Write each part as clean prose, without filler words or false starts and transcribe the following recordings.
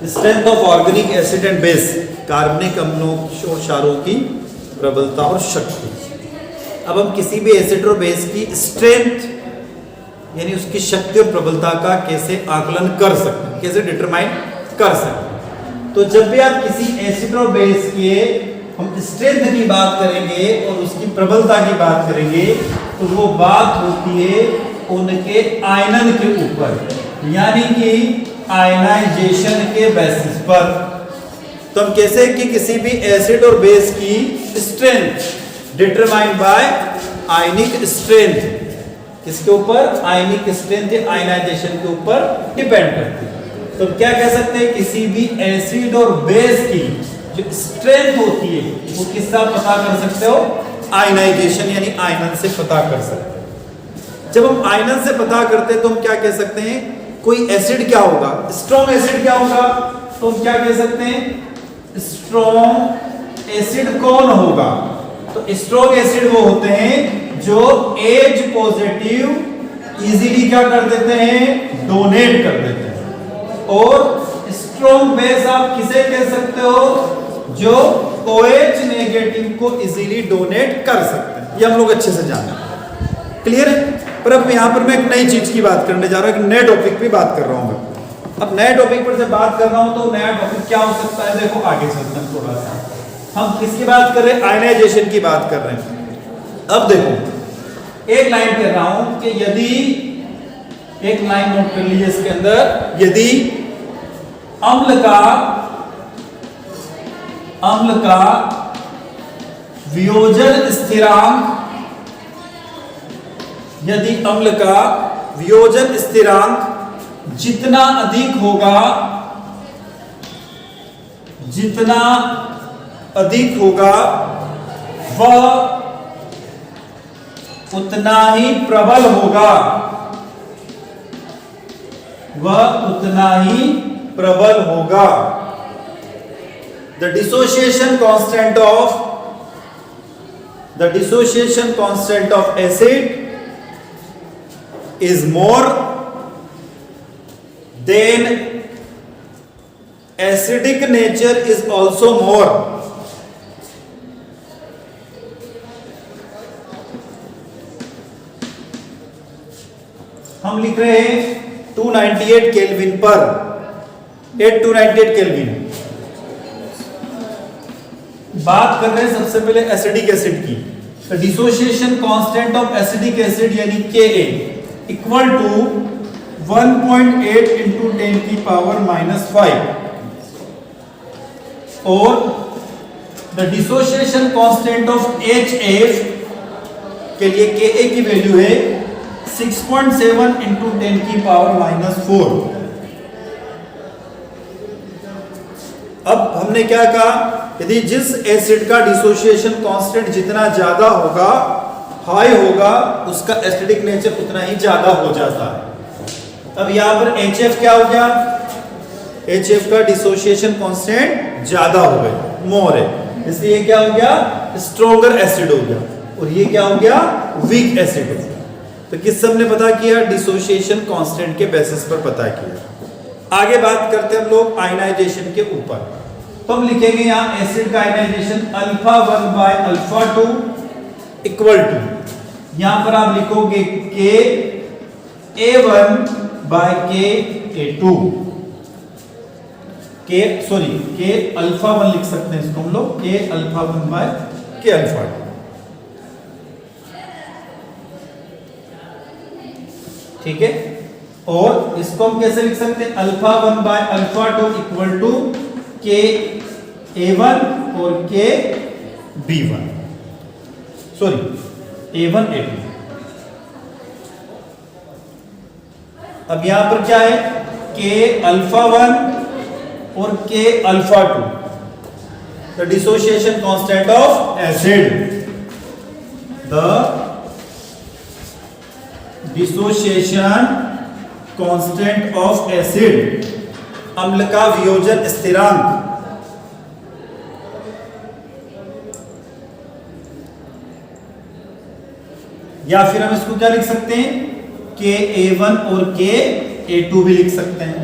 Strength of organic acid and base, कार्बनिक अम्लों और क्षारों की प्रबलता और शक्ति। अब हम किसी भी एसिड और बेस की स्ट्रेंथ यानी उसकी शक्ति और प्रबलता का कैसे आकलन कर सकते हैं, कैसे डिटरमाइन कर सकते हैं। तो जब भी आप किसी एसिड और बेस के हम स्ट्रेंथ की बात करेंगे और उसकी प्रबलता की बात करेंगे तो वो बात होती है उनके आयनन के ऊपर, यानी कि आयनाइजेशन के बेसिस पर। तो हम कैसे कि किसी भी एसिड और बेस की strength determined by ionic strength, किसके ऊपर? आयनिक स्ट्रेंथ या आयनाइजेशन के ऊपर डिपेंड करती है। तो क्या कह सकते हैं, किसी भी एसिड और बेस की जो स्ट्रेंथ होती है वो किससे आप पता कर सकते हो? आयनाइजेशन यानी आयनन से पता कर सकते हैं। जब हम आयनन से पता करते हैं तो हम क्या कह सकते हैं, कोई एसिड क्या होगा, स्ट्रॉन्ग एसिड क्या होगा, तो हम क्या कह सकते हैं, स्ट्रॉन्ग एसिड कौन होगा? तो स्ट्रॉन्ग एसिड वो होते हैं जो एच पॉजिटिव इजीली क्या कर देते हैं, डोनेट कर देते हैं। और स्ट्रॉन्ग बेस आप किसे कह सकते हो, जो OH नेगेटिव को इजीली डोनेट कर सकते हैं। ये हम लोग अच्छे से जाने, क्लियर है। पर अब यहाँ पर मैं एक नई चीज की बात करने जा रहा हूँ, एक नए टॉपिक पे बात कर रहा हूँ मैं। अब नए टॉपिक पर जब बात कर रहा हूँ तो नया टॉपिक क्या हो सकता है, देखो आगे चलते हैं थोड़ा सा। हम किसकी बात कर रहे हैं, आयनाइजेशन की बात कर रहे हैं। अब देखो एक लाइन कह रहा हूं कि यदि, एक लाइन नोट कर लीजिए इसके अंदर, यदि अम्ल का वियोजन स्थिरांक, यदि अम्ल का वियोजन स्थिरांक जितना अधिक होगा, जितना अधिक होगा वह उतना ही प्रबल होगा, वह उतना ही प्रबल होगा। The dissociation constant of acid is more than acidic nature is also more. हम लिख रहे हैं 298 केल्विन पर, 298 केल्विन। बात कर रहे हैं सबसे पहले एसिडिक एसिड की। तो dissociation constant of acidic acid यानी Ka इक्वल टू 1.8 इंटू 10 की पावर -5, और the dissociation constant of HF के लिए Ka की वैल्यू है 6.7 इंटू 10 की पावर -4। अब हमने क्या कहा, यदि जिस एसिड का डिसोसिएशन कांस्टेंट जितना ज्यादा होगा, हाई होगा, उसका एसिडिक नेचर उतना ही ज्यादा हो जाता है। अब यहां पर HF क्या हो गया, HF का डिसोसिएशन कांस्टेंट ज्यादा हो गया, मोर है, इसलिए क्या हो गया, स्ट्रॉन्गर एसिड हो गया, और ये क्या हो गया, वीक एसिड हो गया। तो किस हमने पता किया, डिसोसिएशन कांस्टेंट के बेसिस पर पता किया। आगे बात करते हैं हम लोग आयनाइजेशन के ऊपर। तो हम लिखेंगे यहां एसिड का आयनाइजेशन α1 बाय α2 इक्वल टू, यहां पर आप लिखोगे KA1 बाय KA2, K α1 लिख सकते हैं इसको हम लोग, Kα1 बाय Kα2। ठीक है, और इसको हम कैसे लिख सकते हैं, α1 बाय α2 इक्वल टू KA1 और KB1, A1 A2। अब यहां पर क्या है, Kα1 और Kα2, the dissociation constant of acid, the dissociation constant of acid, अम्ल का वियोजन स्थिरांक, या फिर हम इसको क्या लिख सकते हैं, Ka1 और Ka2 भी लिख सकते हैं।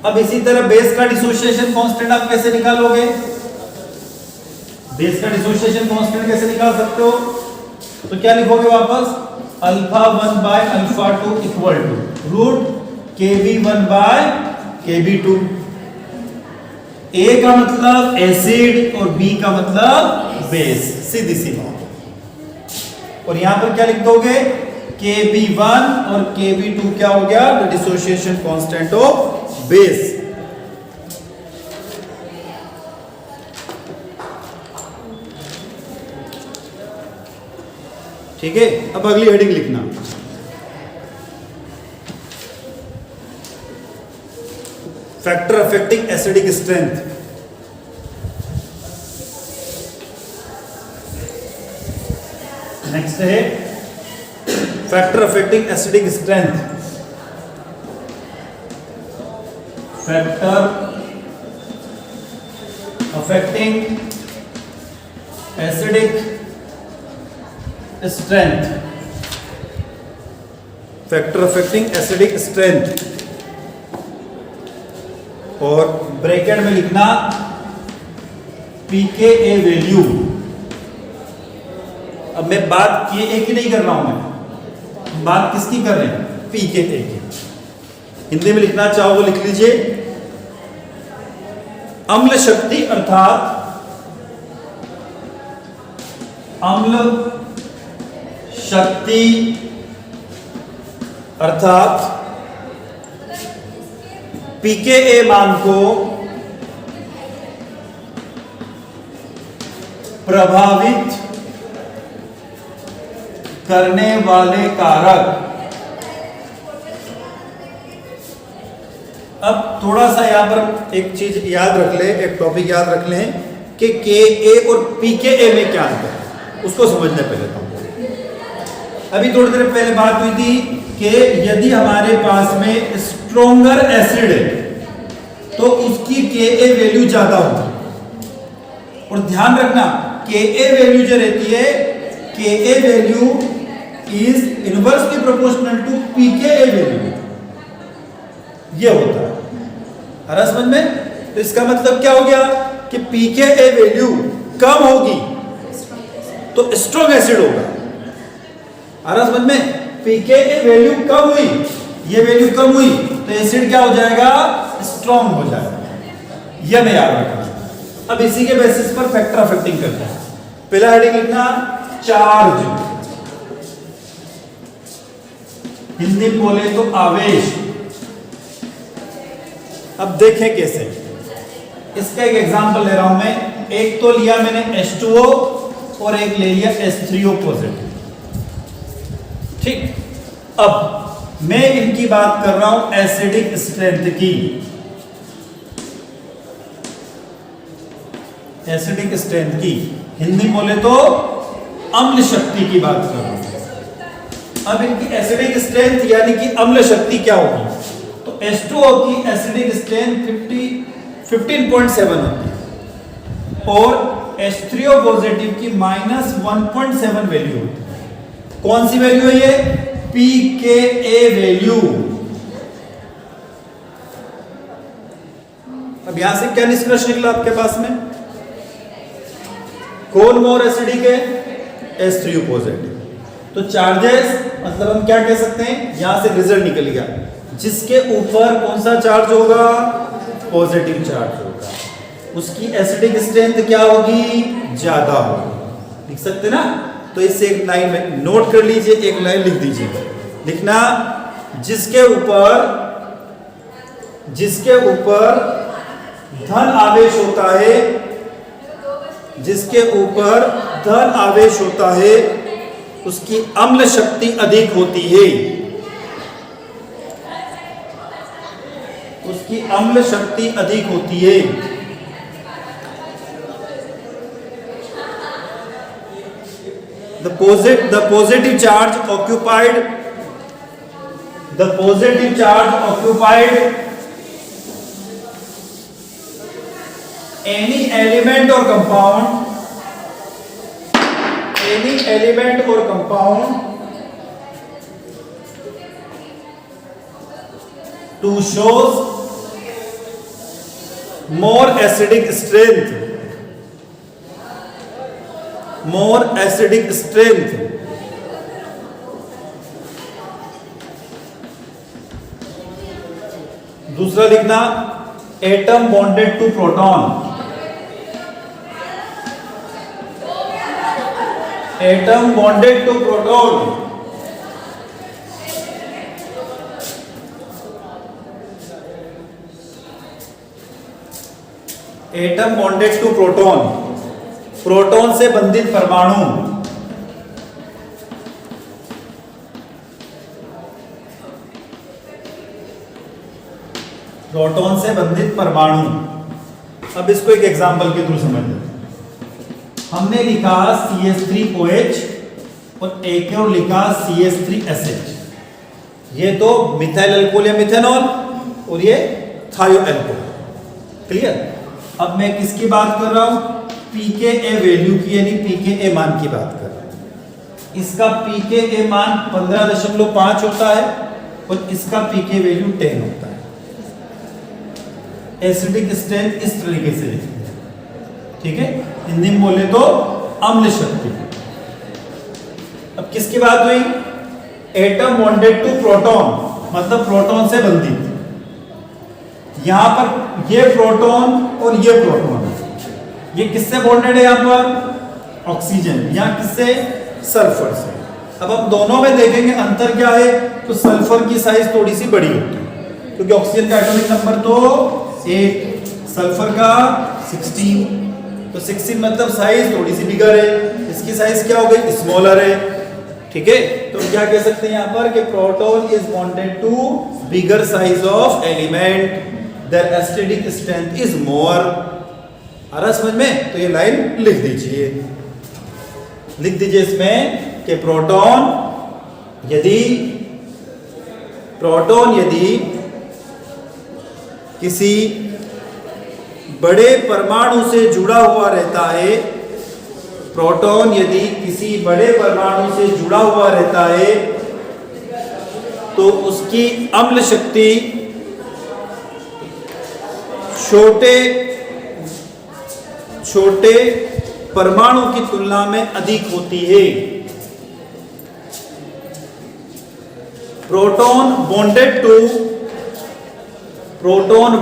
अब इसी तरह बेस का डिसोसिएशन कांस्टेंट आप कैसे निकालोगे? बेस का डिसोसिएशन कांस्टेंट कैसे निकाल सकते हो? तो क्या लिखोगे वापस? α1 by α2 equal to root Kb1 by Kb2। A का मतलब एसिड और B का मतलब बेस, सीधी सी बात। और यहां पर क्या लिख दोगे? Kb1 और Kb2 क्या हो गया? The dissociation constant of base. ठीक है, अब अगली हेडिंग लिखना, factor affecting acidic strength. Next है factor affecting acidic strength. Factor affecting acidic strength. Factor affecting acidic strength और ब्रैकेट में लिखना pKa वैल्यू। अब मैं बात KA की नहीं कर रहा हूं, मैं बात किसकी कर रहे हैं? pKa की। हिंदी में लिखना चाहो तो लिख लीजिए, अम्ल शक्ति अर्थात अम्ल शक्ति अर्थात pKa मान को प्रभावित करने वाले कारक। अब थोड़ा सा यहां पर एक चीज याद रख ले, एक टॉपिक याद रख लें कि Ka और pKa में क्या अंतर है, उसको समझने पहले तो। अभी थोड़ी देर पहले बात हुई थी कि यदि हमारे पास में स्ट्रोंगर एसिड है तो उसकी Ka वैल्यू ज्यादा होगी। और ध्यान रखना Ka वैल्यू जो रहती है, Ka value is inversely proportional to pKa value, ये होता है। आ रहा समझ में? तो इसका मतलब क्या हो गया कि pKa वैल्यू कम होगी तो स्ट्रॉन्ग एसिड होगा। आ रहा समझ में? pKa वैल्यू कम हुई, ये वैल्यू कम हुई तो एसिड क्या हो जाएगा? स्ट्रॉन्ग हो जाएगा। यह मैं याद रखना। अब इसी के बेसिस पर फैक्टर अफेक्टिंग करते हैं। पहला हेडिंग लिखना चार्ज, हिंदी में बोले तो आवेश। अब देखें कैसे, इसका एक एग्जांपल ले रहा हूं मैं। एक तो लिया मैंने H2O और एक ले लिया H3O पॉजिटिव। ठीक, अब मैं इनकी बात कर रहा हूं एसिडिक स्ट्रेंथ की। एसिडिक स्ट्रेंथ की हिंदी बोले तो अम्ल शक्ति की बात कर रहा हूं। अब इनकी एसिडिक स्ट्रेंथ यानी कि अम्ल शक्ति क्या होगी? तो H2O की एसिडिक स्ट्रेंथ 15.7 होती है और H3O पॉजिटिव की -1.7 वैल्यू होती है। कौन सी वैल्यू है ये? pKa value. अब यहां से क्या निष्कर्ष निकला आपके पास में? कौन मोर एसिडिक है? H3O positive. तो चार्जेस मतलब हम क्या कह सकते हैं? यहां से रिजल्ट निकल गया, जिसके ऊपर कौन सा चार्ज होगा? पॉजिटिव चार्ज होगा, उसकी एसिडिक स्ट्रेंथ क्या होगी? ज्यादा होगी। लिख सकते ना? तो इससे एक लाइन में नोट कर लीजिए, एक लाइन लिख दीजिए। लिखना जिसके ऊपर धन आवेश होता है, जिसके ऊपर धन आवेश होता है उसकी अम्ल शक्ति अधिक होती है, उसकी अम्ल शक्ति अधिक होती है। The positive charge occupied any element or compound to shows more acidic strength, more acidic strength. दूसरा लिखना atom bonded to proton, atom bonded to proton, atom bonded to proton, proton से बंधित परमाणु, प्रोटॉन से बंधित परमाणु। अब इसको एक एग्जांपल के थ्रू समझ लेते हैं। हमने लिखा CH3OH और एक और लिखा CH3SH। ये तो मिथाइल अल्कोहल या मिथेनॉल और ये थायो अल्कोहल। क्लियर? अब मैं किसकी बात कर रहा हूं? pKa वैल्यू की, यानी pKa मान की बात कर रहा हूं। इसका pKa मान 15.5 होता है और इसका pK वैल्यू 10 होता है। एसिडिक स्ट्रेंथ इस तरीके से लिखते हैं, ठीक है? हिंदी में बोले तो अम्ल शक्ति। अब किसकी बात हुई? एटम बॉन्डेड टू प्रोटॉन, मतलब प्रोटॉन से बंधित। यहां पर ये प्रोटॉन और ये प्रोटॉन, ये किससे बॉन्डेड है? यहां पर ऑक्सीजन, यहां किससे? सल्फर से। अब हम दोनों में देखेंगे अंतर क्या है, तो सल्फर की साइज थोड़ी सी बड़ी होती है, क्योंकि ऑक्सीजन का एटॉमिक नंबर तो 8, सल्फर का 16, तो 16 मतलब साइज थोड़ी सी बिगर है, इसकी साइज क्या हो गई? स्मॉलर है, ठीक है? तो क्या कह सकते हैं यहां पर कि proton is bonded to bigger size of element, their acidic strength is more. आ रहा समझ में? तो ये लाइन लिख दीजिए, लिख दीजिए इसमें कि प्रोटॉन यदि किसी बड़े परमाणु से जुड़ा हुआ रहता है, प्रोटॉन यदि किसी बड़े परमाणु से जुड़ा हुआ रहता है तो उसकी अम्ल शक्ति छोटे परमाणु की तुलना में अधिक होती है। Proton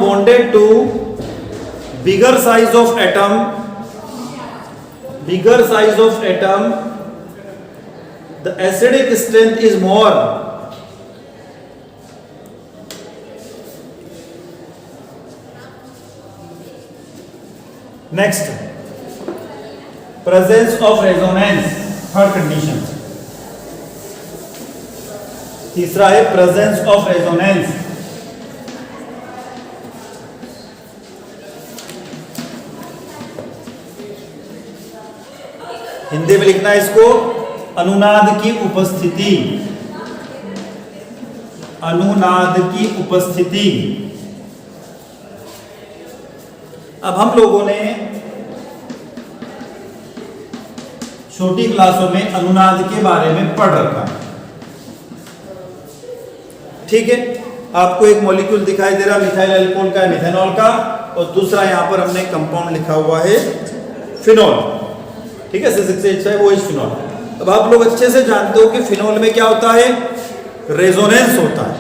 bonded to bigger size of atom, the acidic strength is more. Next, presence of resonance, third condition। तीसरा है presence of resonance। हिंदी में लिखना है इसको, अनुनाद की उपस्थिति, अनुनाद की उपस्थिति। अब हम लोगों ने छोटी क्लासों में अनुनाद के बारे में पढ़ रखा, ठीक है? आपको एक मॉलिक्यूल दिखाई दे रहा मिथाइल अल्कोहल का, मिथेनॉल का, और दूसरा यहां पर हमने कंपाउंड लिखा हुआ है फिनॉल, ठीक है? C6H5OH phenol. अब आप लोग अच्छे से जानते हो कि फिनॉल में क्या होता है? रेजोनेंस होता है,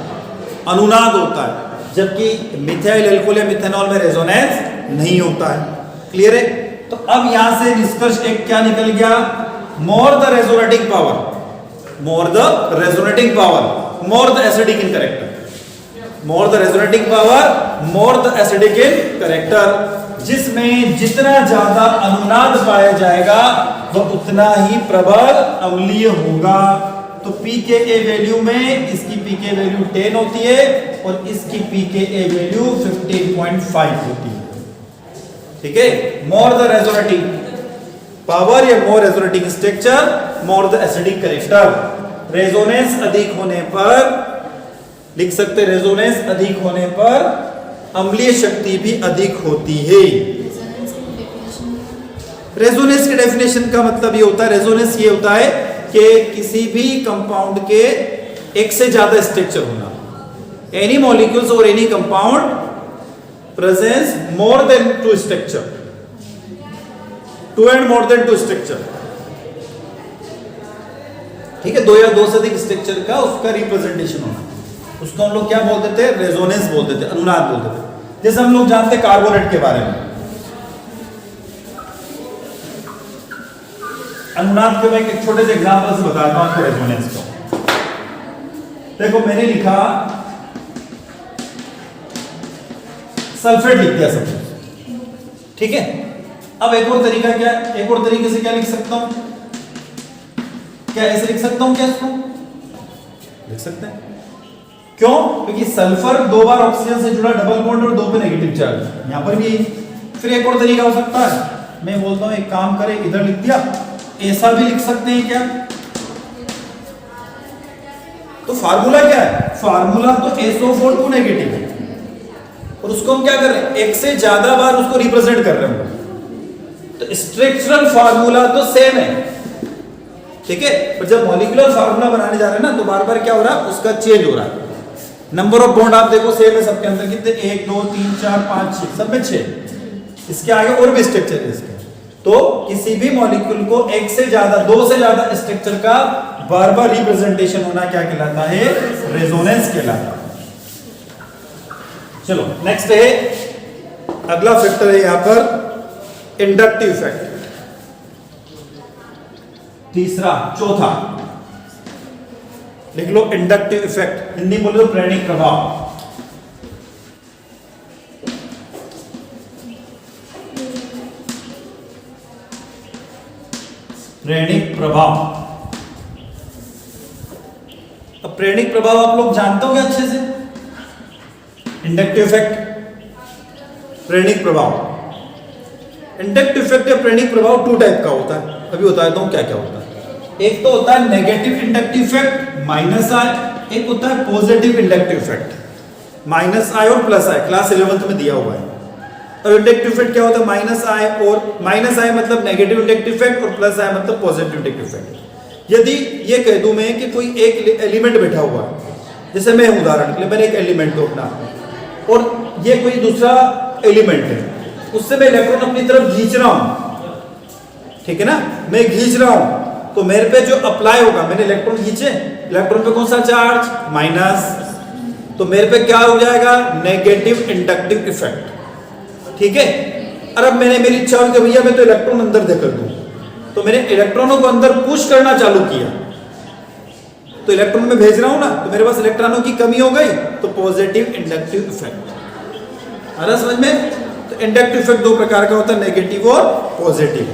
अनुनाद होता है, जबकि मिथाइल अल्कोहल या मिथेनॉल में रेजोनेंस नहीं होता है। क्लियर है? तो अब यहां से निष्कर्ष एक क्या निकल गया? More the resonating power, more the resonating power, more the acidic in character, more the resonating power, more the acidic in character. जिसमें जितना ज्यादा अनुनाद पाया जाएगा वह उतना ही प्रबल अम्लीय होगा। तो pKa वैल्यू में इसकी pK वैल्यू 10 होती है और इसकी pKa वैल्यू 15.5 होती है, ठीक है? मोर द रेजोनेटिंग पावर या more resonating structure, more the acidic character. Resonance अधिक होने पर, लिख सकते रेजोनेंस अधिक होने पर अम्लीय शक्ति भी अधिक होती है। रेजोनेंस की डेफिनेशन का मतलब ये होता है, रेजोनेंस ये होता है कि किसी भी कंपाउंड के एक से ज्यादा स्ट्रक्चर होना, एनी मॉलिक्यूल्स और any compound presence more than two structure, two and more than two structure, ठीक है, दो या दो से अधिक स्ट्रक्चर का उसका रिप्रेजेंटेशन होना, उसको हम लोग क्या बोलते थे, रेजोनेंस बोलते थे, अनुनाद बोलते थे। जैसे हम लोग जानते हैं कार्बोनेट के बारे में, अनुनाद के मैं एक छोटे से एग्जांपल से बताता हूं आपको रेजोनेंस को। देखो मैंने लिखा सल्फेट लिख दिया सब, ठीक है। अब एक और तरीका क्या, एक और तरीके से क्या लिख सकता हूं, क्या ऐसे लिख सकता हूं, क्या इसको लिख सकते हैं, क्यों, क्योंकि सल्फर दो बार ऑक्सीजन से जुड़ा डबल बॉन्ड और दो पे नेगेटिव चार्ज, यहां पर भी यही। फिर एक और तरीका हो सकता है, मैं बोलता हूं एक काम करें, इधर लिख दिया, ऐसा भी लिख सकते हैं क्या। तो फार्मूला क्या है, फार्मूला तो SO4 नेगेटिव है, और उसको हम क्या कर रहे हैं, एक से ज्यादा बार उसको रिप्रेजेंट कर रहे हैं, तो स्ट्रक्चरल फार्मूला तो सेम है, ठीक है। पर जब मॉलिक्यूलर फार्मूला बनाने जा रहे हैं ना, तो बार बार क्या हो रहा है, उसका चेंज हो रहा है। नंबर ऑफ बॉन्ड आप देखो सेम है सबके अंदर, कितने, 1 2 3 4 5 6, सब में 6, इसके आगे और भी स्ट्रक्चर है इसके। तो किसी भी मॉलिक्यूल को एक से ज्यादा, दो से ज्यादा स्ट्रक्चर का बार बार रिप्रेजेंटेशन होना क्या कहलाता है, रेजोनेंस कहलाता है। चलो नेक्स्ट है, अगला फैक्टर है यहां पर इंडक्टिव इफेक्ट, तीसरा, चौथा लिख लो इंडक्टिव इफेक्ट, हिंदी बोलो तो प्रेरणिक प्रभाव। प्रेरणिक प्रभाव, अब प्रेरणिक प्रभाव आप लोग जानते होंगे अच्छे से, इंडक्टिव इफेक्ट, प्रेरणिक प्रभाव। इंडक्टिव इफेक्ट या प्रेरणिक प्रभाव टू टाइप का होता है, अभी बताता हूं क्या क्या होता है। एक तो होता है नेगेटिव इंडक्टिव इफेक्ट माइनस आई, एक होता है पॉजिटिव इंडक्टिव इफेक्ट माइनस आई और प्लस आई, क्लास 11th में दिया हुआ है। अब इंडक्टिव इफेक्ट क्या होता है, माइनस आई, और माइनस आई मतलब नेगेटिव इंडक्टिव इफेक्ट और प्लस आई मतलब पॉजिटिव इंडक्टिव इफेक्ट। यदि ये कह दूं मैं कि कोई एक एलिमेंट बैठा हुआ है, जैसे मैं उदाहरण के लिए मैंने एक एलिमेंट को अपना, और ये कोई दूसरा एलिमेंट है, उससे मैं इलेक्ट्रॉन अपनी तरफ खींच रहा हूं, ठीक है ना, मैं खींच रहा हूं, तो मेरे पे जो अप्लाई होगा, मैंने इलेक्ट्रॉन खींचे, इलेक्ट्रॉन पे कौन सा चार्ज, माइनस, तो मेरे पे क्या हो जाएगा, नेगेटिव इंडक्टिव इफेक्ट, ठीक है। और अब मैंने, मेरी इच्छा हुई कि भैया मैं तो इलेक्ट्रॉन अंदर देकर दूं, तो मैंने इलेक्ट्रॉनों को अंदर पुश करना चालू किया, तो इलेक्ट्रॉन में भेज रहा हूं ना, तो मेरे पास इलेक्ट्रॉनों की कमी हो गई, तो पॉजिटिव इंडक्टिव इफेक्ट आ रहा समझ में। तो इंडक्टिव इफेक्ट दो प्रकार का होता है, नेगेटिव और पॉजिटिव,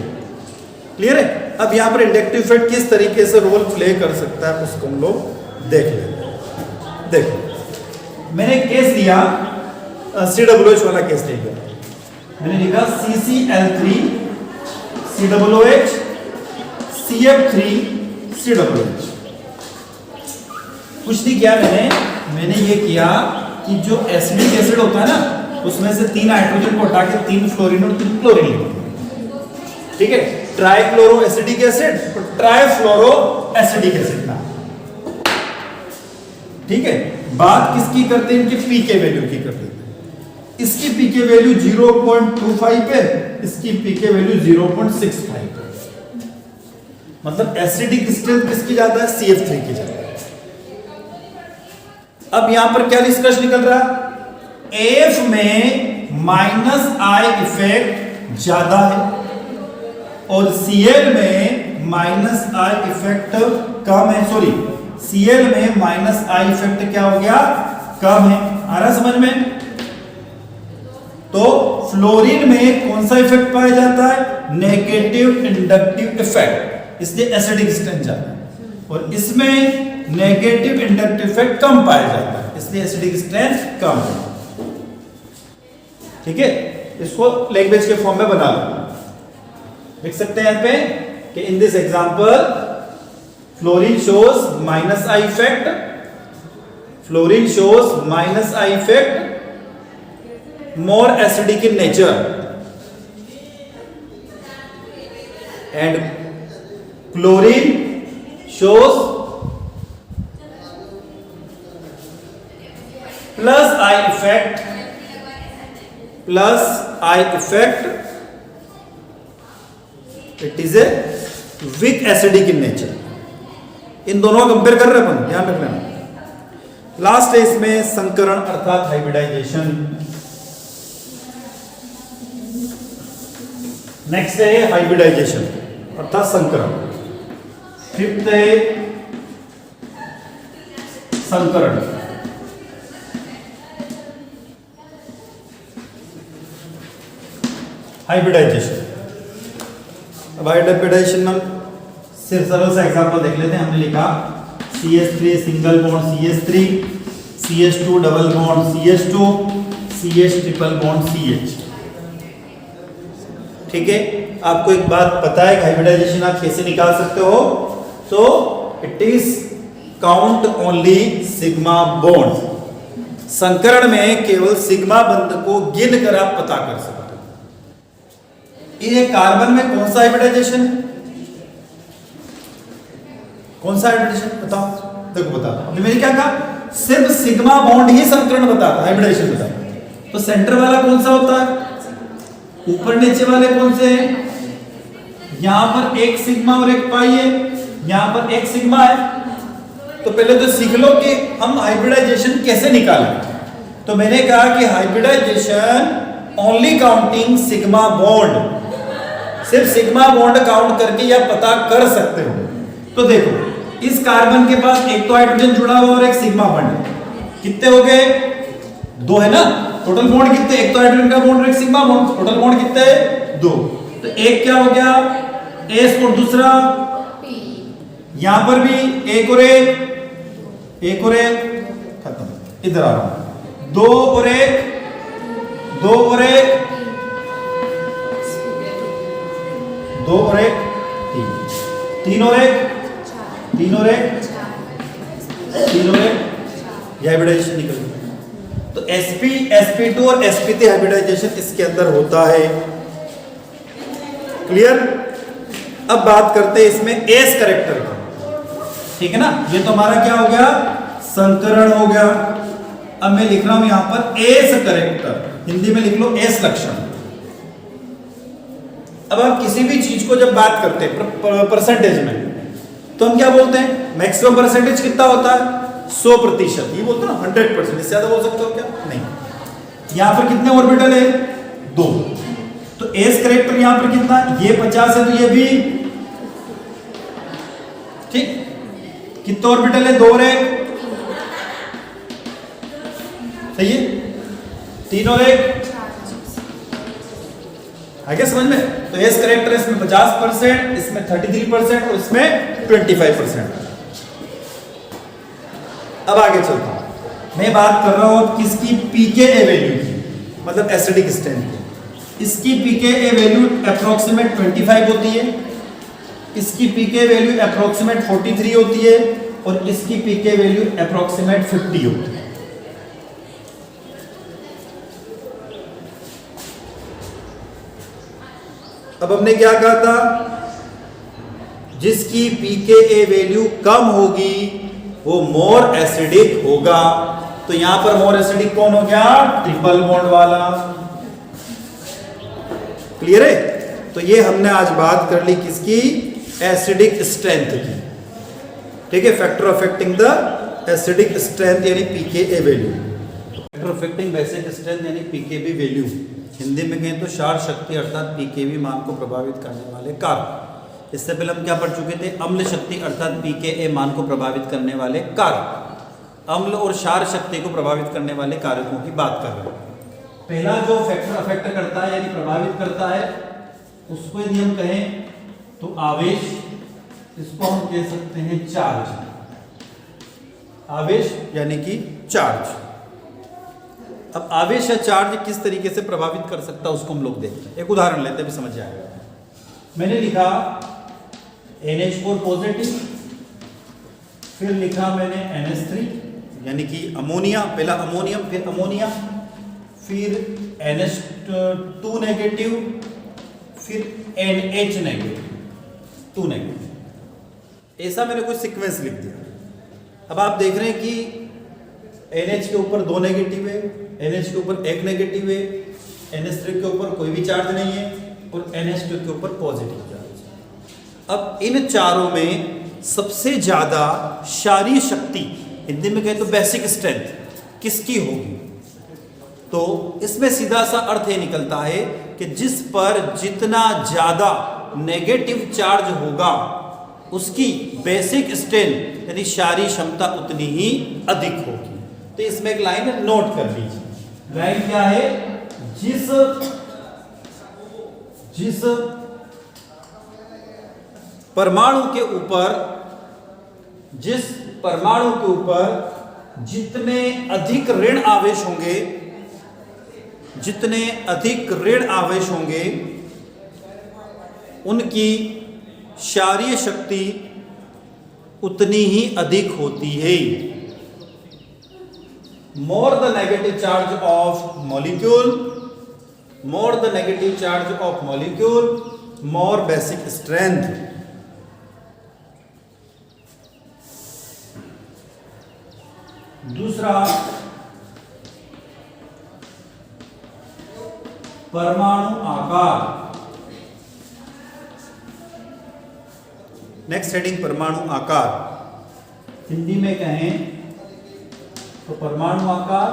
क्लियर है। अब यहां पर इंडक्टिव इफेक्ट किस तरीके से रोल प्ले कर सकता है उसको हम लोग देख लेंगे। देखो मैंने केस लिया, COOH वाला केस लिया, मैंने लिखा CCl3 COOH CF3 COOH। कुछ नहीं किया मैंने ये किया कि जो एसिडिक एसिड होता है ना, उसमें से 3 हाइड्रोजन को हटा के 3 फ्लोरीन और 3 क्लोरीन लिखा, ठीक है, ट्राइक्लोरो एसिडिक एसिड और ट्राइफ्लोरो एसिडिक एसिड ना, ठीक है। बात किसकी करते हैं, इनकी पीके वैल्यू की करते हैं। इसकी पीके वैल्यू 0.25 है, इसकी पीके वैल्यू 0.65 है, मतलब एसिडिक स्ट्रेंथ किसकी ज्यादा है, CF3 की ज्यादा है। अब यहां पर क्या निष्कर्ष निकल रहा है, AF में माइनस आई इफेक्ट ज्यादा है और Cl में माइनस आई इफेक्ट कम है, सॉरी Cl में माइनस आई इफेक्ट क्या हो गया, कम है। आ रहा समझ में। तो फ्लोरीन में कौन सा इफेक्ट पाया जाता है, नेगेटिव इंडक्टिव इफेक्ट, इसलिए एसिडिक स्ट्रेंथ ज्यादा है, और इसमें नेगेटिव इंडक्टिव इफेक्ट कम पाया जाता है, इसलिए एसिडिक स्ट्रेंथ कम है, ठीक है। इसको लैंग्वेज के फॉर्म में बना लो, लिख सकते हैं यहां पे कि in this example fluorine shows minus I effect, fluorine shows minus I effect, more acidic in nature and chlorine shows plus I effect plus I effect, it is a weak acidic in nature. इन दोनों का compare कर रहे हैं अपन, ध्यान रखना। Last है इसमें संकरण अर्थात हाइब्रिडाइजेशन। नेक्स्ट है हाइब्रिडाइजेशन अर्थात संकरण। फिफ्थ है संकरण। हाइब्रिडाइजेशन। अब हाइब्रिडाइजेशन में सिर्फ सरल सा एग्जांपल देख लेते हैं। हमने लिखा CH3 single bond CH3, CH2 double bond CH2, CH triple bond CH। ठीक है, आपको एक बात पता है हाइब्रिडाइजेशन आप कैसे निकाल सकते हो? तो it is count only sigma bond. संकरण में केवल सिग्मा बंध को गिन कर आप पता कर सकते हो। ये कार्बन में कौन सा हाइब्रिडाइजेशन है? कौन सा हाइब्रिडेशन बताओ? देखो बता, मैंने क्या कहा, सिर्फ सिग्मा बॉन्ड ही संकरण बताता, हाइब्रिडेशन बताता। तो सेंटर वाला कौन सा होता है? ऊपर नीचे वाले कौन से हैं? यहां पर एक सिग्मा और एक पाई है, यहां पर एक सिग्मा है। तो पहले तो सीख लो कि हम हाइब्रिडाइजेशन कैसे निकालें। तो मैंने कहा कि hybridization only counting sigma bond, सिर्फ सिग्मा बॉन्ड काउंट करके या पता कर सकते हो। तो देखो इस कार्बन के पास एक तो हाइड्रोजन जुड़ा हुआ और एक सिग्मा बॉन्ड है। कितने हो गए? 2 है ना। टोटल बॉन्ड कितने? एक तो हाइड्रोजन का बॉन्ड और एक सिग्मा बॉन्ड। टोटल बॉन्ड कितने? 2। तो एक क्या हो गया? एस और दूसरा यहां पर भी एक और एक खत्म। इधर आ रहा हूं, 2 और 1 2 और 1 2 और 1 3 3 और 1 3 और 1 3 और 1 यह हाइब्रिडाइजेशन निकल गया। तो sp sp2 और sp3 हाइब्रिडाइजेशन इसके अंदर होता है। क्लियर? अब बात करते हैं इसमें एस कैरेक्टर का। ठीक है ना, ये तो हमारा क्या हो गया? संकरण हो गया। अब मैं लिख रहा हूं यहां पर एस कैरेक्टर, हिंदी में लिख लो एस लक्षण। अब हम किसी भी चीज को जब बात करते हैं परसेंटेज में, तो हम क्या बोलते हैं? मैक्सिमम परसेंटेज कितना होता है? 100%। ये बोलते हैं ना 100%। इससे ज्यादा बोल सकते हो क्या? नहीं। यहां पर कितने ऑर्बिटल है? 2। तो एस कैरेक्टर यहां पर कितना? ये 50 है तो ये भी ठीक। कितने ऑर्बिटल है? 2 और 1 सही है। 3 और 1 आगे समझ में? तो एस कैरेक्टर इसमें 50%, इसमें 33% और इसमें 25%। अब आगे चलता हूं। मैं बात कर रहा हूं किसकी? pKa वैल्यू की, मतलब एसिडिक स्ट्रेंथ की। इसकी pKa वैल्यू अप्रोक्सीमेट 25 होती है, इसकी pKa वैल्यू अप्रोक्सीमेट 43 होती है और इसकी pKa वैल्यू अप्रोक्सीमेट 50 होती है। अब हमने क्या कहा था? जिसकी pKa वैल्यू कम होगी वो मोर एसिडिक होगा। तो यहां पर मोर एसिडिक कौन हो गया? ट्रिपल बॉन्ड वाला। क्लियर है? तो ये हमने आज बात कर ली किसकी? एसिडिक स्ट्रेंथ की। ठीक है, factor affecting the acidic strength यानी pKa value. Factor affecting basic strength यानी pKb वैल्यू। हिंदी में कहें तो क्षार शक्ति अर्थात pKb मान को प्रभावित करने वाले कारक। इससे पहले हम क्या पढ़ चुके थे? अम्ल शक्ति अर्थात pKa मान को प्रभावित करने वाले कारक। अम्ल और क्षार शक्ति को प्रभावित करने वाले कारकों की बात कर रहे हैं। पहला जो फैक्टर अफेक्ट करता है यानी प्रभावित करता है, उसको यदि हम कहें तो आवेश, इसको हम कह सकते हैं चार्ज। आवेश यानी कि चार्ज। अब आवेश या चार्ज किस तरीके से प्रभावित कर सकता है उसको हम लोग देखते हैं। एक उदाहरण लेते हैं, समझ जाएगा। मैंने लिखा NH4 पॉजिटिव, फिर लिखा मैंने NH3 यानी कि अमोनिया, पहला अमोनियम फिर अमोनिया, फिर NH2 नेगेटिव, फिर NH नेगेटिव 2 नेगेटिव। ऐसा मैंने कोई सीक्वेंस लिख दिया। अब आप देख रहे हैं कि NH के ऊपर 2 नेगेटिव है, NH के ऊपर 1 नेगेटिव है, NH3 के ऊपर कोई भी चार्ज नहीं है और NH2 के ऊपर पॉजिटिव चार्ज है। अब इन चारों में सबसे ज्यादा क्षारीय शक्ति, हिंदी में कहें तो बेसिक स्ट्रेंथ, किसकी होगी? तो इसमें सीधा सा अर्थ ये निकलता है कि जिस पर जितना ज्यादा नेगेटिव चार्ज होगा उसकी बेसिक स्ट्रेंथ यानी क्षारीय क्षमता उतनी ही अधिक होगी। तो इसमें एक लाइन नोट कर लीजिए। लाइन क्या है? जिस परमाणु के ऊपर जितने अधिक ऋण आवेश होंगे उनकी क्षारीय शक्ति उतनी ही अधिक होती है। More the negative charge of molecule more basic strength. दूसरा, परमाणु आकार। नेक्स्ट हेडिंग परमाणु आकार। हिंदी में कहें तो परमाणु आकार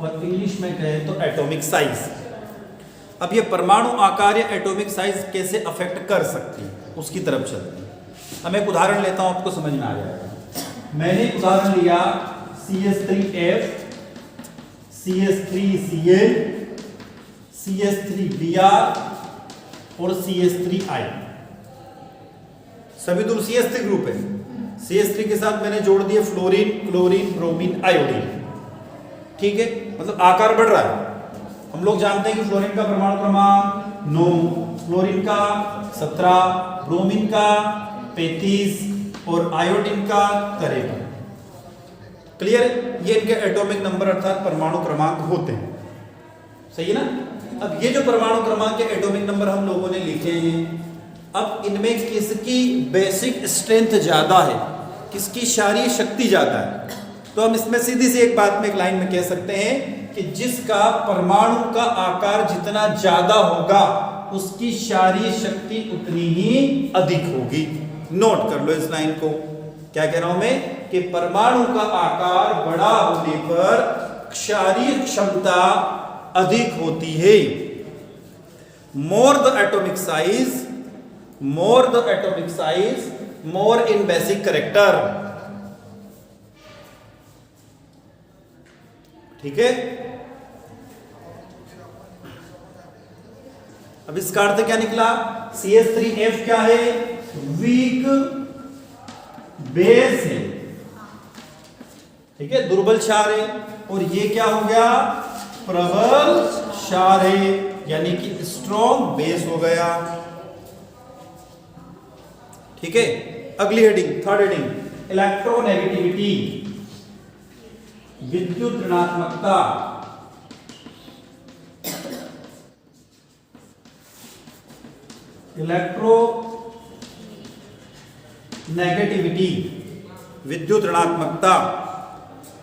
और इंग्लिश में कहें तो एटॉमिक साइज। अब ये परमाणु आकार या एटॉमिक साइज कैसे अफेक्ट कर सकती है उसकी तरफ चलते हैं। अब मैं एक उदाहरण लेता हूं, आपको समझ में आ जाएगा। मैंने एक उदाहरण लिया CH3F, CH3Cl, CH3Br और CH3I। सभी तो CH3 ग्रुप है। CH3 के साथ मैंने जोड़ दिए फ्लोरीन, क्लोरीन, ब्रोमीन, आयोडीन। ठीक है, मतलब आकार बढ़ रहा है। हम लोग जानते हैं कि फ्लोरीन का परमाणु क्रमांक 9, फ्लोरीन का 17, ब्रोमीन का 35 और आयोडीन का 53। क्लियर? ये इनके एटॉमिक नंबर अर्थात परमाणु क्रमांक होते हैं। सही है ना? अब ये जो परमाणु क्रमांक के एटॉमिक नंबर हम लोगों ने लिखे हैं, अब इनमें किसकी बेसिक स्ट्रेंथ ज्यादा है, किसकी क्षारीय शक्ति ज्यादा है? तो हम इसमें सीधी सी एक बात में, एक लाइन में कह सकते हैं कि जिसका परमाणु का आकार जितना ज्यादा होगा उसकी क्षारीय शक्ति उतनी ही अधिक होगी। नोट कर लो इस लाइन को। क्या कह रहा हूं मैं? कि परमाणु का आकार बड़ा होने पर क्षारीय क्षमता अधिक होती है। More the atomic size more in basic character. ठीक है? अब इसका अर्थ क्या निकला? CH3F क्या है? वीक बेस है। ठीक है, दुर्बल क्षार है। और ये क्या हो गया? प्रबल क्षार है, यानी कि स्ट्रॉन्ग बेस हो गया। ठीक है, अगली हेडिंग, थर्ड हेडिंग, इलेक्ट्रोनेगेटिविटी, विद्युत ऋणात्मकता। इलेक्ट्रोनेगेटिविटी, विद्युत ऋणात्मकता।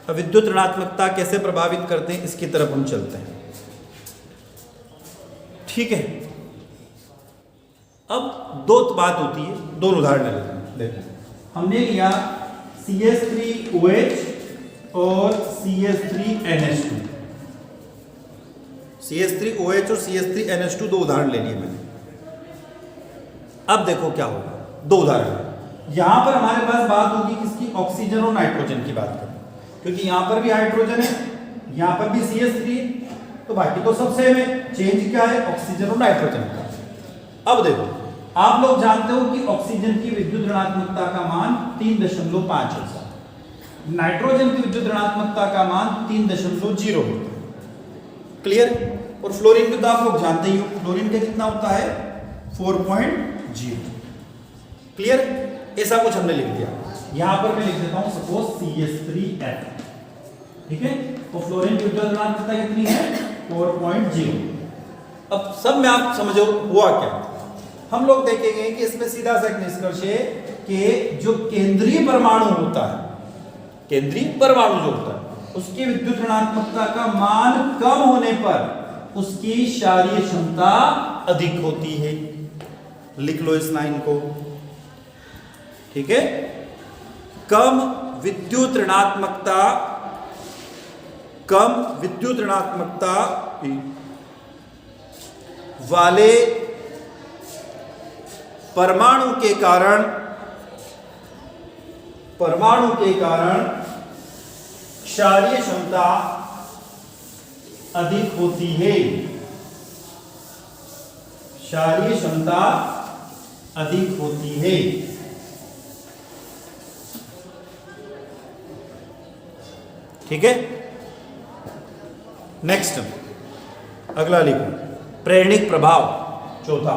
अब विद्युत ऋणात्मकता कैसे प्रभावित करते हैं इसकी तरफ हम चलते हैं। ठीक है, अब दो बात होती है, दोनों उदाहरण लेते हैं। हमने लिया CH3OH और CH3NH2। CH3OH और CH3NH2 दो उदाहरण ले लिए मैंने। अब देखो क्या होगा, दो उदाहरण। यहां पर हमारे पास बात होगी किसकी? ऑक्सीजन और नाइट्रोजन की बात करें, क्योंकि यहां पर भी हाइड्रोजन है, यहां पर भी CH3 है, तो बाकी तो सब सेम है। चेंज क्या है? ऑक्सीजन और नाइट्रोजन का। अब देखो, आप लोग जानते हो कि ऑक्सीजन की विद्युत ऋणात्मकता का मान 3.5 होता है, नाइट्रोजन की विद्युत ऋणात्मकता का मान 3.0 होता है। क्लियर? और फ्लोरीन को तो आप लोग जानते ही हो, फ्लोरीन का कितना होता है? 4.0। क्लियर? ऐसा कुछ हमने लिख दिया। यहां पर मैं लिख देता हूं सपोज CH3F। ठीक है, तो फ्लोरीन की विद्युत ऋणात्मकता कितनी है? 4.0। अब सब में आप समझो हुआ क्या। हम लोग देखेंगे कि इसमें सीधा सा एक निष्कर्ष है कि जो केंद्रीय परमाणु होता है, केंद्रीय परमाणु जो होता है, उसकी विद्युत ऋणात्मकता का मान कम होने पर उसकी क्षारीय क्षमता अधिक होती है। लिख लो इस लाइन को, ठीक है। कम विद्युत ऋणात्मकता वाले परमाणु के कारण क्षारीय क्षमता अधिक होती है। क्षारीय क्षमता अधिक होती है। ठीक है। नेक्स्ट अगला लिखो, प्रेरणिक प्रभाव चौथा।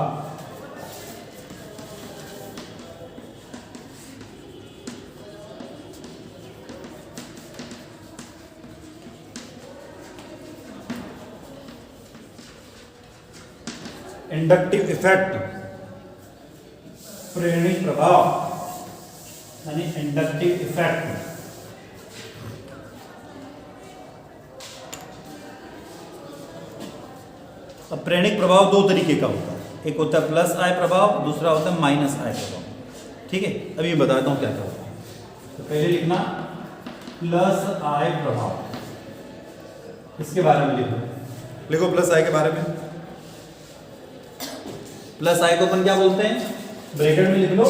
इंडक्टिव इफेक्ट, प्रेरणिक प्रभाव यानी इंडक्टिव इफेक्ट। अब प्रेरणिक प्रभाव दो तरीके का होता है, एक होता है प्लस आई प्रभाव, दूसरा होता है माइनस आई प्रभाव। ठीक है, अभी मैं बताता हूं क्या क्या होता है। तो पहले लिखना प्लस आई प्रभाव, इसके बारे में लिखो प्लस आई के बारे में। प्लस आई को अपन क्या बोलते हैं, ब्रैकेट में लिख लो,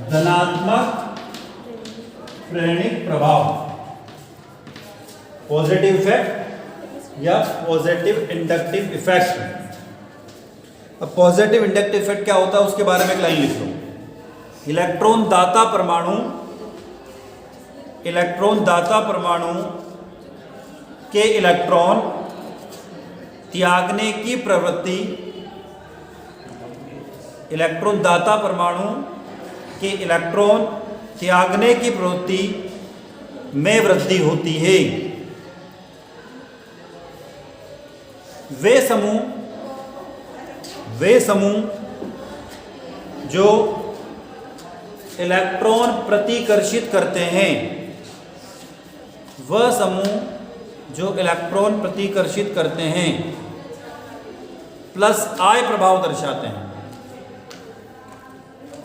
धनात्मक प्रेरणिक प्रभाव, पॉजिटिव इफेक्ट या पॉजिटिव इंडक्टिव इफेक्ट। अब पॉजिटिव इंडक्टिव इफेक्ट क्या होता है उसके बारे में एक लाइन लिख लो। इलेक्ट्रॉन दाता परमाणु के इलेक्ट्रॉन त्यागने की प्रवृत्ति, इलेक्ट्रॉन दाता परमाणु के इलेक्ट्रॉन त्यागने की प्रवृत्ति में वृद्धि होती है। वे समूह जो इलेक्ट्रॉन प्रतिकर्षित करते हैं, वह समूह जो इलेक्ट्रॉन प्रतिकर्षित करते हैं प्लस आई प्रभाव दर्शाते हैं।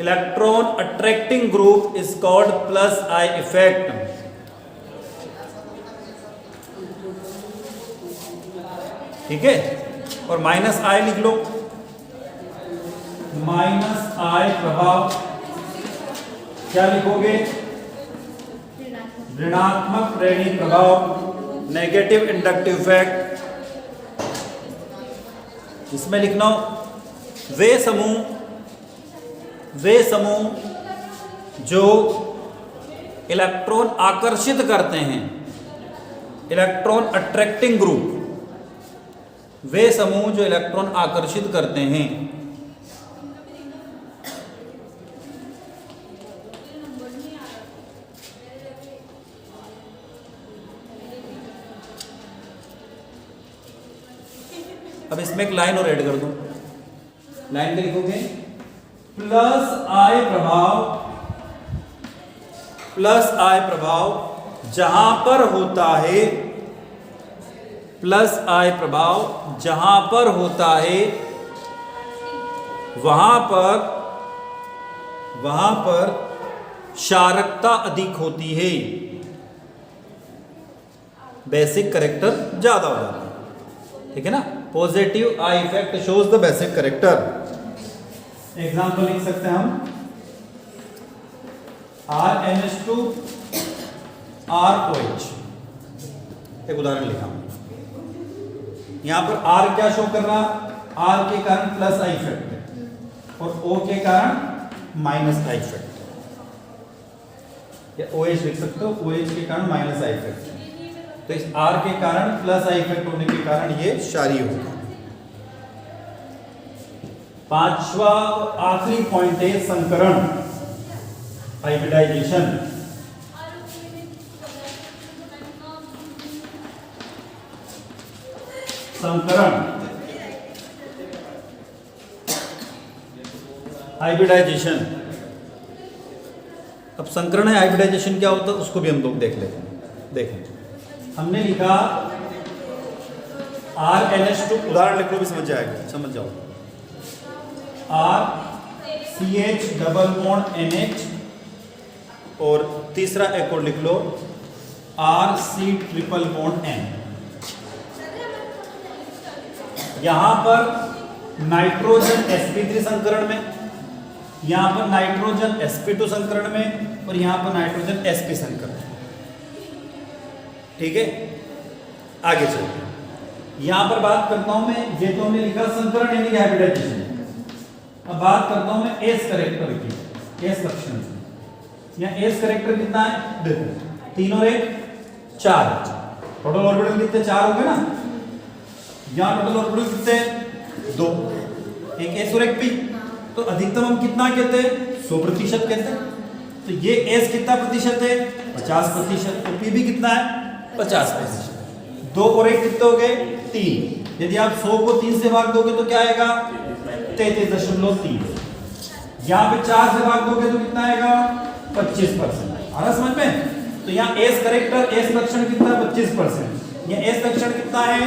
Electron attracting group is called plus I effect. ठीक है, और माइनस आई लिख लो, माइनस आई प्रभाव क्या लिखोगे, ऋणात्मक प्रेरणिक प्रभाव, नेगेटिव इंडक्टिव इफेक्ट। इसमें लिखना वे समूह जो इलेक्ट्रॉन आकर्षित करते हैं, इलेक्ट्रॉन अट्रैक्टिंग ग्रुप, वे समूह जो इलेक्ट्रॉन आकर्षित करते हैं। अब इसमें एक लाइन और ऐड कर दो। लाइन क्या लिखोगे, प्लस आई प्रभाव जहां पर होता है, प्लस आई प्रभाव जहां पर होता है वहां पर क्षारकता अधिक होती है, बेसिक कैरेक्टर ज्यादा हो जाता है। ठीक है ना, positive I effect shows the basic character. Example लिख सकते हैं हम, RNH2 ROH, एक उदाहरण लिखा हूं। यहां पर R क्या शो कर रहा, R के कारण प्लस आई इफेक्ट है और O के कारण माइनस आई इफेक्ट है, या OH लिख सकते हो, OH के कारण माइनस आई इफेक्ट है। तो इस R के कारण प्लस आई इफेक्ट होने के कारण ये क्षारीय होगा। पांचवा आखिरी पॉइंट है संकरण, हाइब्रिडाइजेशन। संकरण, हाइब्रिडाइजेशन। अब संकरण है, हाइब्रिडाइजेशन क्या होता है उसको भी हम लोग देख लेते हैं। देखें, हमने लिखा RNH2 उदाहरण लिख लो भी समझ जाएगा, समझ जाओ। RCH डबल बॉन्ड NH और तीसरा एक और लिख लो RC ट्रिपल बॉन्ड N। यहां पर नाइट्रोजन sp3 संकरण में, यहां पर नाइट्रोजन sp2 संकरण में और यहां पर नाइट्रोजन sp संकरण में। ठीक है, आगे चलते हैं। यहां पर बात करता हूं मैं, ये तो हमने लिखा संकरण यानी कि हाइब्रिडाइजेशन। अब बात करता हूं मैं एस करेक्टर की, एस लक्षण से। यहाँ एस करेक्टर कितना है, देखो 3 और 1 4, टोटल ऑर्बिटल कितने 4 होंगे ना। यहाँ टोटल ऑर्बिटल कितने 2, एक एस और एक पी, तो अधिकतम हम कितना कहते हैं 100% कहते हैं। तो ये एस कितना प्रतिशत है 50%, तो पी भी कितना है 50%। 2 और 1 कितने हो गए 3। यदि आप 100 को 3 से भाग दोगे तो क्या आएगा 33.3। यहाँ पे 4 से भाग दोगे तो कितना आएगा 25%। आ रहा समझ में। तो यहाँ एस करेक्टर एस लक्षण कितना 25%, यहाँ एस लक्षण कितना है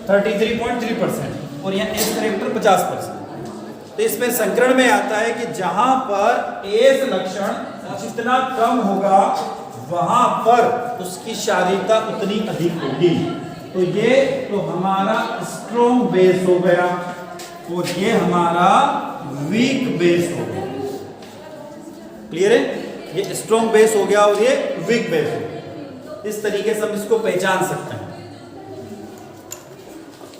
33.3% और यहाँ एस करेक्टर 50%। तो इसमें संकरण में आता है कि जहां पर एस लक्षण जितना कम होगा वहां पर उसकी क्षारीयता उतनी अधिक होगी। तो ये तो हमारा स्ट्रॉन्ग बेस हो गया और ये हमारा वीक बेस हो गया। क्लियर है, ये स्ट्रॉन्ग बेस हो गया और ये वीक बेस हो गया। इस तरीके से हम इसको पहचान सकते हैं।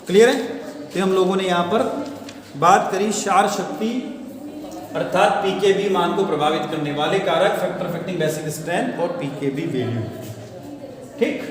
क्लियर है। तो हम लोगों ने यहां पर बात करी क्षार शक्ति अर्थात पीकेबी मान को प्रभावित करने वाले कारक, फैक्टर अफेक्टिंग बेसिक स्ट्रेंथ और पीकेबी वैल्यू। ठीक।